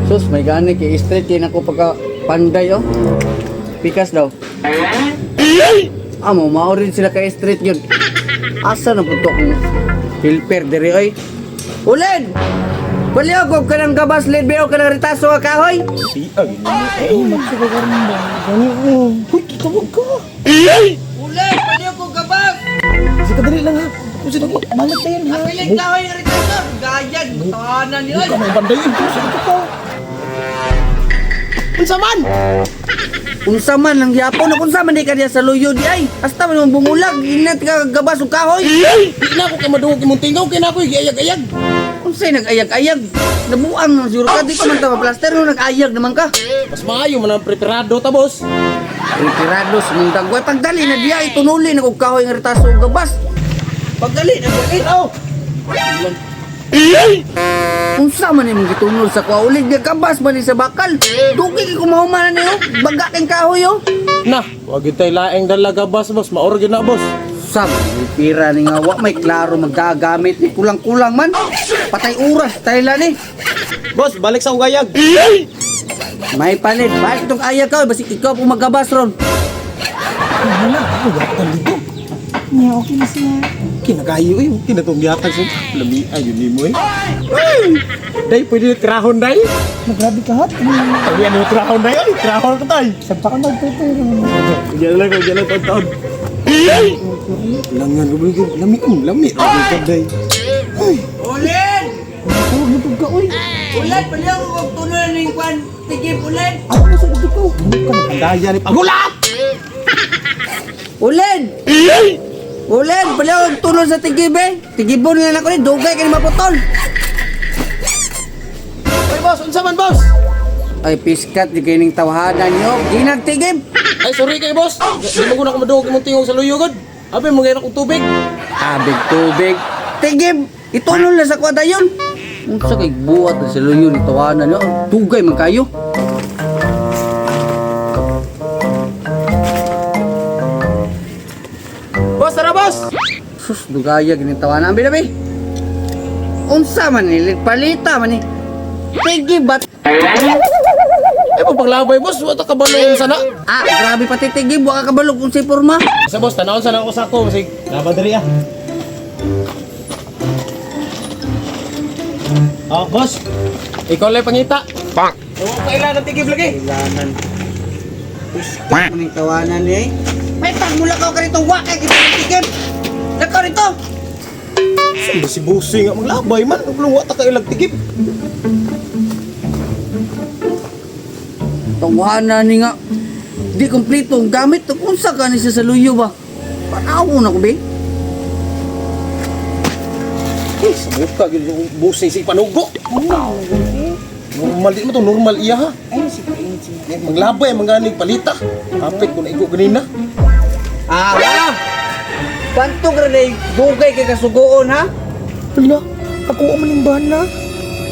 Sus, may gani kay straight kay nako pagka panday oh. Pikas daw. Amo mao rin sila kay straight yun. Asa na putok mo? Filper diri oy. Uled! Baliw ko ka ng gabas led beo ka ng ritaso ka kahoy. Magsagaran ba? Gani mo. Uy, tawag ka. Uled, baliw ko gabas. Kasi kadali lang ha. Kasi nag malat na yan ha. Piling kahoy ng ritaso. Gayag, tahanan ni oy. Ka may banday yun. Sige ka. Unsa man? Unsa man lang yapon na unsa man di ka diya sa luyo di ay. Hasta man bumulag, inat ka gabas ug kahoy. Di na ako kay madungog imong tingaw kay na ako giayag-ayag. Unsay nag-ayag-ayag? Nabuang na siguro ka di ka man ta plaster no nag-ayag naman ka. Mas maayo man ang preparado ta, boss. Retirados mong dagway pagdali na diya itunuli na og kahoy nga retaso ug gabas. Pagdali na dali. Oh. Unsa man imong gitunol sa kwa ulig nga gabas man ni sa bakal. Dugi ko mahuman niyo, baga kang kahoy oh. Na, wag tay laeng dalaga boss, maor gyud na, boss. Sab, pira ni nga wa may klaro magdagamit ni kulang-kulang man. Patay oras tayo ni. Boss, balik sa ugayag. May palit, balik itong ayag ka, basi ikaw po magkabas ron. Wala, ako yatan dito. Nga, okay na siya. Kinagayo eh, kinatong yatan siya. Lami, ayun ni mo eh. Day, pwede na trahon, day. Grabe ka hat. Sabi ano yung trahon, day? Ay, trahon ka, tay. Sampa ka magtuturo. Kaya lang, taon-taon. Langan, lami, lami. Lami ka, day. Ulit! Tawag na pagka, uy. Ulit, pali ako kung tunol ng kwan. Tigip ulit! Ako mo sa ito ko. Ang daya ni Pagulat! Ulit! Ulit, pali ako kung tunol sa tigib eh. Tigibon nga ako ni, dugay ka ni maputol. Ay, boss, unsa man, boss? Ay, piskat, di kayo ning tawahanan nyo. Di nagtigib. Ay, sorry kayo, boss. Di mo ko na kumadungog imong tingog sa luyugod. Abi, mo ngayon akong tubig. Tabig, tubig. Tigib! Itunol na sa kwada yun. Unsa kay buhat na sila yun, tawanan nyo. Dugay man kayo. Boss, tara, boss! Sus, dugaya, ginitawanan. Ambil, ambil. Unsa man ni, palita man ni. Tigib bat. Eh, paglabay, boss. Wata kabalo yung sana. Ah, grabe pati tigib. Waka kabalog kung si Purma. Sa boss, tanawon sana ako sa ako. Masig, nabadari ah. Oh, boss. Ikaw lang pangita. Pak! Huwag kailangan ng tigib lagi. Kailangan. Piskat mo ning tawanan ni eh. May tagmula ka rito. Waka kita ng tigib. Nakaw rito. Sino si Busi nga maglabay man? Huwag wata ka ilang tigib. Tawanan ni nga. Di kompleto ang gamit. Unsa ka ni sa luyo ba? Panawo na ko be. Eh, sa muka, yung Busi si Panugo. Normal din mo to, normal iya ha. Ay, si Prince. Eh, maglabay, mangganig palita. Kapit ko na igo ganina. Ah! Panto ka na dugay kay kasugoon ha? Wala, ako ang malimbahan na.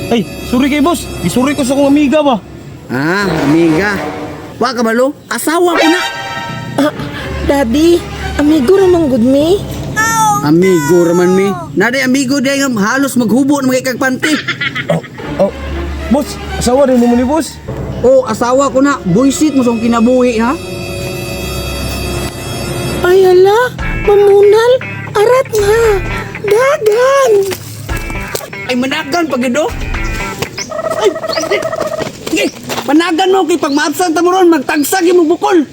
Ay, sorry kay boss. Isorry ko sa kong amiga ba? Ah, amiga. Wa ka balo? Asawa ko na. Daddy, amigo naman good me. Amigo raman mi. Naday amigo day nga halos maghubo ng mga panty. Oh, boss, asawa rin mo ni boss. Oh, asawa ko na. Buisit mo sa kinabuhi ha? Ay, hala, mamunal, arat nga, dagan. Ay managan pag ido. Ay, sige. Panagan mo kay pag maabsent mo ron magtagsag imong bukol.